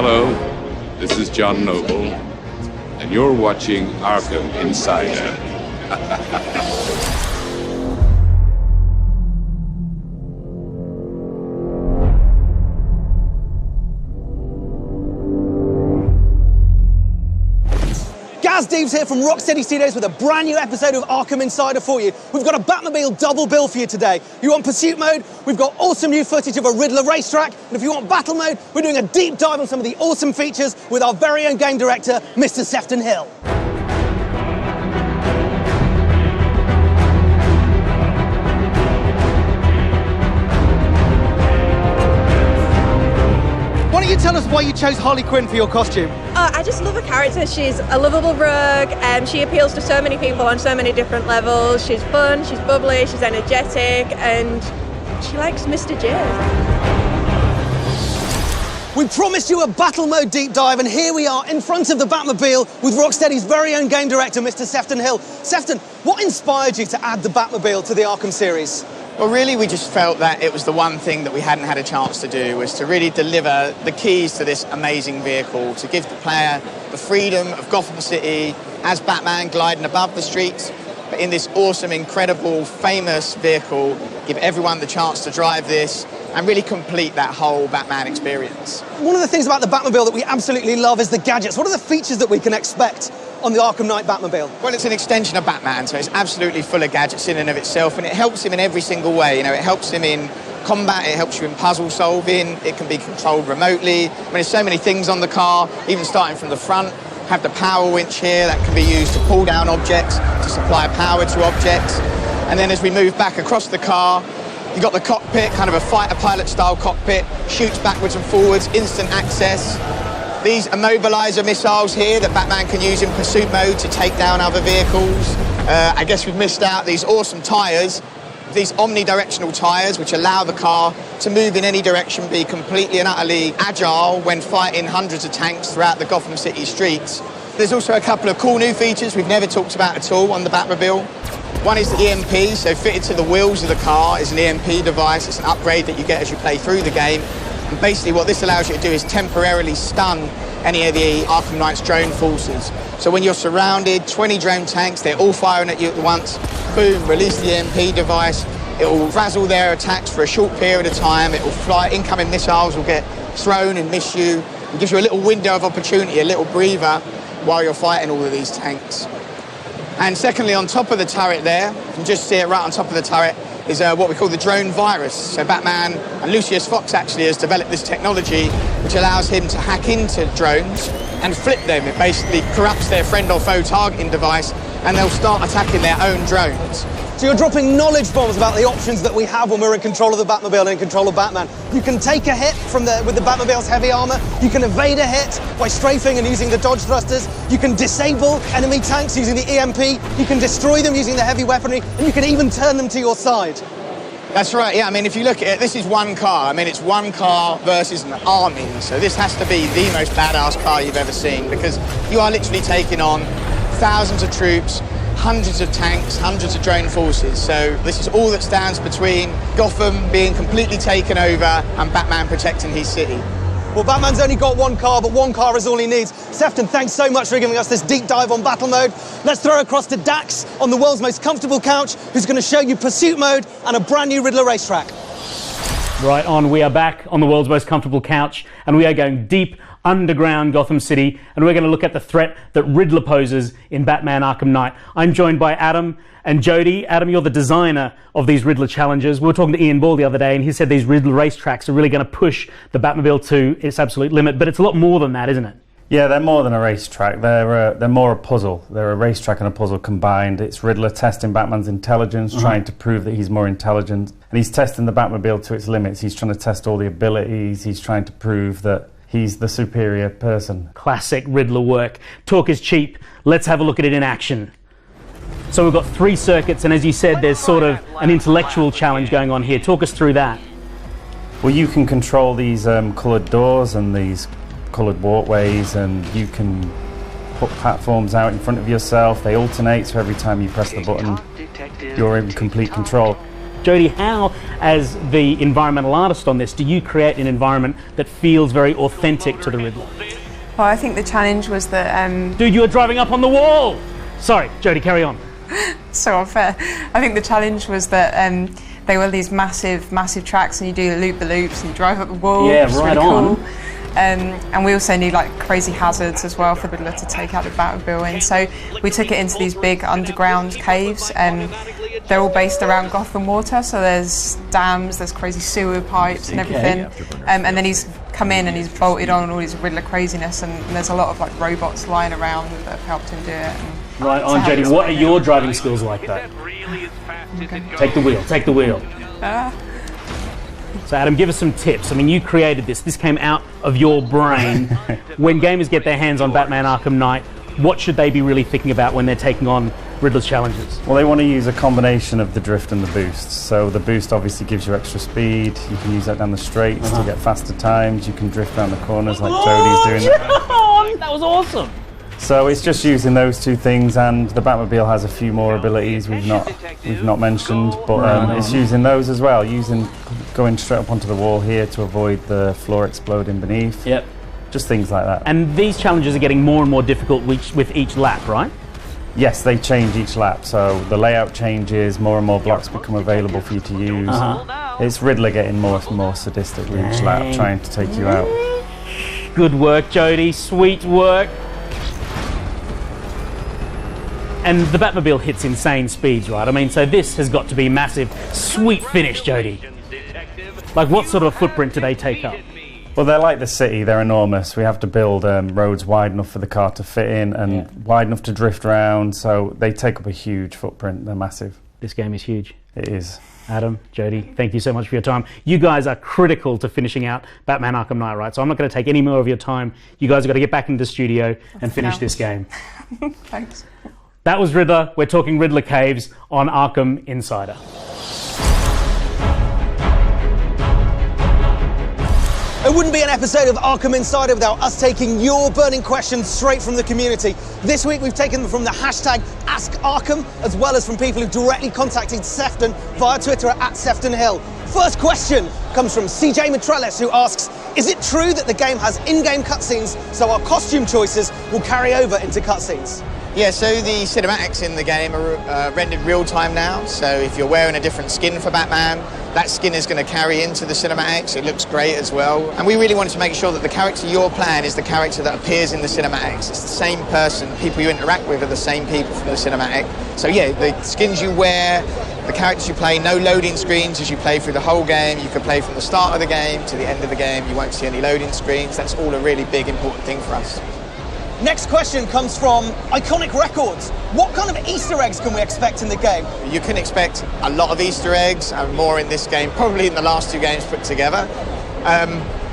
Hello, this is John Noble, and you're watching Arkham Insider. Steve's here from Rocksteady Studios with a brand new episode of Arkham Insider for you. We've got a Batmobile Double-Bill for you today. You want pursuit mode? We've got awesome new footage of a Riddler racetrack. And if you want battle mode, we're doing a deep dive on some of the awesome features with our very own game director, Mr. Sefton Hill. Why don't you tell us why you chose Harley Quinn for your costume? I just love her character. She's a lovable rogue, and she appeals to so many people on so many different levels. She's fun, she's bubbly, she's energetic, and she likes Mr. Jive. We promised you a battle mode deep dive, and here we are in front of the Batmobile with Rocksteady's very own game director, Mr. Sefton Hill. Sefton, what inspired you to add the Batmobile to the Arkham series? Well, really, we just felt that it was the one thing that we hadn't had a chance to do, was to really deliver the keys to this amazing vehicle, to give the player the freedom of Gotham City as Batman gliding above the streets, but in this awesome, incredible, famous vehicle, give everyone the chance to drive this and really complete that whole Batman experience. One of the things about the Batmobile that we absolutely love is the gadgets. What are the features that we can expect on the Arkham Knight Batmobile? Well, it's an extension of Batman, so it's absolutely full of gadgets in and of itself, and it helps him in every single way. You know, it helps him in combat, it helps you in puzzle solving, it can be controlled remotely. I mean, there's so many things on the car, even starting from the front. Have the power winch here that can be used to pull down objects, to supply power to objects. And then as we move back across the car, you've got the cockpit, kind of a fighter pilot style cockpit, shoots backwards and forwards, instant access. These immobiliser missiles here that Batman can use in pursuit mode to take down other vehicles. I guess we've missed out these awesome tyres, these omnidirectional tyres which allow the car to move in any direction, be completely and utterly agile when fighting hundreds of tanks throughout the Gotham City streets. There's also a couple of cool new features we've never talked about at all on the Batmobile. One is the EMP, so fitted to the wheels of the car is an EMP device. It's an upgrade that you get as you play through the game. And basically what this allows you to do is temporarily stun any of the Arkham Knight's drone forces. So when you're surrounded, 20 drone tanks, they're all firing at you at once. Boom, release the EMP device. It will frazzle their attacks for a short period of time. It will fly, incoming missiles will get thrown and miss you. It gives you a little window of opportunity, a little breather while you're fighting all of these tanks. And secondly, on top of the turret there, you can just see it right on top of the turret, is what we call the drone virus. So Batman and Lucius Fox actually has developed this technology which allows him to hack into drones and flip them. It basically corrupts their friend or foe targeting device and they'll start attacking their own drones. So you're dropping knowledge bombs about the options that we have when we're in control of the Batmobile and in control of Batman. You can take a hit with the Batmobile's heavy armour, you can evade a hit by strafing and using the dodge thrusters, you can disable enemy tanks using the EMP, you can destroy them using the heavy weaponry, and you can even turn them to your side. That's right, yeah, I mean, if you look at it, this is one car. I mean, it's one car versus an army, so this has to be the most badass car you've ever seen, because you are literally taking on thousands of troops, hundreds of tanks, hundreds of drone forces. So this is all that stands between Gotham being completely taken over and Batman protecting his city. Well, Batman's only got one car, but one car is all he needs. Sefton, thanks so much for giving us this deep dive on battle mode. Let's throw across to Dax on the world's most comfortable couch, who's going to show you pursuit mode and a brand new Riddler racetrack. Right on, we are back on the world's most comfortable couch, and we are going deep underground Gotham City, and we're going to look at the threat that Riddler poses in Batman Arkham Knight. I'm joined by Adam and Jody. Adam, you're the designer of these Riddler challenges. We were talking to Ian Ball the other day, and he said these Riddler racetracks are really going to push the Batmobile to its absolute limit, but it's a lot more than that, isn't it? Yeah, they're more than a racetrack. They're more a puzzle. They're a racetrack and a puzzle combined. It's Riddler testing Batman's intelligence, trying to prove that he's more intelligent. And he's testing the Batmobile to its limits. He's trying to test all the abilities. He's trying to prove that he's the superior person. Classic Riddler work. Talk is cheap. Let's have a look at it in action. So we've got 3 circuits, and as you said, there's sort of an intellectual challenge going on here. Talk us through that. Well, you can control these coloured doors and these coloured walkways, and you can put platforms out in front of yourself. They alternate, so every time you press the button, you're in complete control. Jody, how as the environmental artist on this, do you create an environment that feels very authentic to the Riddler? Well, I think the challenge was that... Dude, you were driving up on the wall! Sorry, Jodie, carry on. So unfair. I think the challenge was that they were these massive tracks, and you do the loop-the-loops and you drive up the wall. Yeah, which is right really on. cool. And we also need like crazy hazards as well for the Riddler to take out the Batmobile in. So we took it into these big underground caves, and they're all based around Gotham water. So there's dams, there's crazy sewer pipes and everything. And then he's come in and he's bolted on all his Riddler craziness, and there's a lot of like robots lying around that have helped him do it. And right on, Jodie. What are your driving skills like that? Okay. Take the wheel. So Adam, give us some tips. I mean, you created this. This came out of your brain. When gamers get their hands on Batman Arkham Knight, what should they be really thinking about when they're taking on Riddler's challenges? Well, they want to use a combination of the drift and the boost. So the boost obviously gives you extra speed. You can use that down the straights to get faster times. You can drift down the corners like Jodie's doing. That was awesome. So it's just using those two things, and the Batmobile has a few more abilities we've not mentioned, but it's using those as well, going straight up onto the wall here to avoid the floor exploding beneath. Yep. Just things like that. And these challenges are getting more and more difficult with each lap, right? Yes, they change each lap, so the layout changes, more and more blocks become available for you to use. It's Riddler getting more and more sadistic with each lap, trying to take you out. Good work, Jodie. Sweet work. And the Batmobile hits insane speeds, right? I mean, so this has got to be massive. Sweet finish, Jodie. Like, what sort of a footprint do they take up? Well, they're like the city, they're enormous. We have to build roads wide enough for the car to fit in and wide enough to drift around, so they take up a huge footprint. They're massive. This game is huge. It is. Adam, Jodie, thank you so much for your time. You guys are critical to finishing out Batman Arkham Knight, right? So I'm not going to take any more of your time. You guys have got to get back into the studio and finish this game. Thanks. That was Riddler. We're talking Riddler Caves on Arkham Insider. It wouldn't be an episode of Arkham Insider without us taking your burning questions straight from the community. This week we've taken them from the hashtag #AskArkham, as well as from people who directly contacted Sefton via Twitter at Sefton Hill. First question comes from CJ Matrellis, who asks, is it true that the game has in-game cutscenes, so our costume choices will carry over into cutscenes? Yeah, so the cinematics in the game are rendered real time now, so if you're wearing a different skin for Batman, that skin is going to carry into the cinematics. It looks great as well. And we really wanted to make sure that the character you're playing is the character that appears in the cinematics. It's the same person. People you interact with are the same people from the cinematic. So yeah, the skins you wear, the characters you play, no loading screens as you play through the whole game. You can play from the start of the game to the end of the game. You won't see any loading screens. That's all a really big, important thing for us. Next question comes from Iconic Records. What kind of Easter eggs can we expect in the game? You can expect a lot of Easter eggs and more in this game, probably in the last two games put together.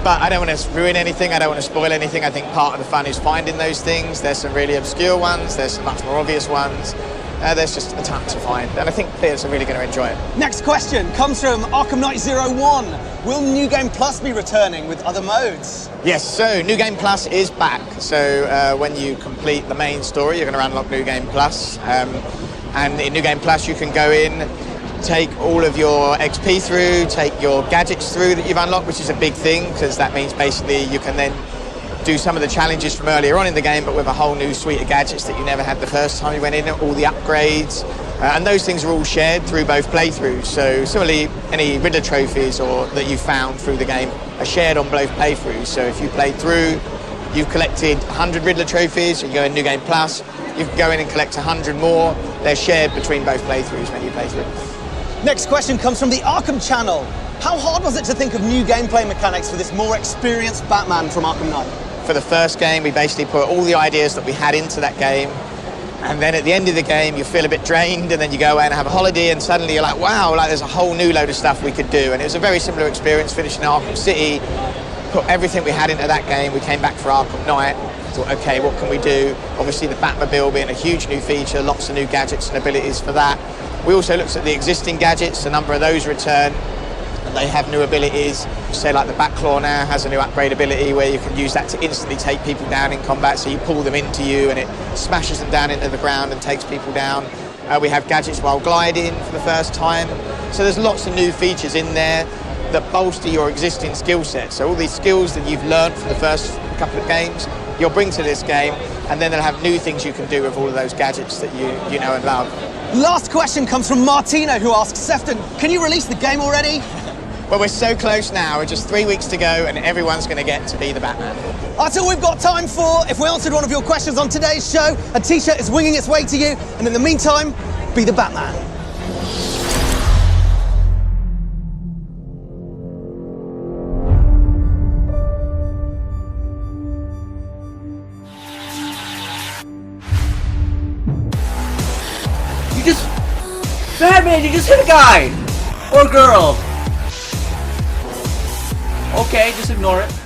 But I don't want to ruin anything, I don't want to spoil anything. I think part of the fun is finding those things. There's some really obscure ones, there's some much more obvious ones. There's just a ton to find, and I think players are really going to enjoy it. Next question comes from Arkham Knight 01. Will New Game Plus be returning with other modes? Yes, so New Game Plus is back. So when you complete the main story, you're going to unlock New Game Plus. And in New Game Plus, you can go in, take all of your XP through, take your gadgets through that you've unlocked, which is a big thing, because that means basically you can then do some of the challenges from earlier on in the game, but with a whole new suite of gadgets that you never had the first time you went in, all the upgrades, and those things are all shared through both playthroughs. So similarly, any Riddler trophies that you found through the game are shared on both playthroughs. So if you played through, you've collected 100 Riddler trophies, you go in New Game Plus, you can go in and collect 100 more. They're shared between both playthroughs when you play through. Next question comes from the Arkham channel. How hard was it to think of new gameplay mechanics for this more experienced Batman from Arkham Knight? For the first game, we basically put all the ideas that we had into that game, and then at the end of the game, you feel a bit drained, and then you go away and have a holiday, and suddenly you're like, wow, like there's a whole new load of stuff we could do. And it was a very similar experience finishing Arkham City, put everything we had into that game, we came back for Arkham Knight, thought, okay, what can we do? Obviously the Batmobile being a huge new feature, lots of new gadgets and abilities for that. We also looked at the existing gadgets, a number of those return, and they have new abilities. Say like the Batclaw now has a new upgrade ability where you can use that to instantly take people down in combat, so you pull them into you and it smashes them down into the ground and takes people down. We have gadgets while gliding for the first time. So there's lots of new features in there that bolster your existing skill set. So all these skills that you've learned for the first couple of games, you'll bring to this game, and then they'll have new things you can do with all of those gadgets that you know and love. Last question comes from Martina, who asks, Sefton, can you release the game already? Well, we're so close now. We're just 3 weeks to go, and everyone's going to get to be the Batman. That's all we've got time for. If we answered one of your questions on today's show, a t-shirt is winging its way to you. And in the meantime, be the Batman. Batman, you just hit a guy! Or girl! Okay, just ignore it.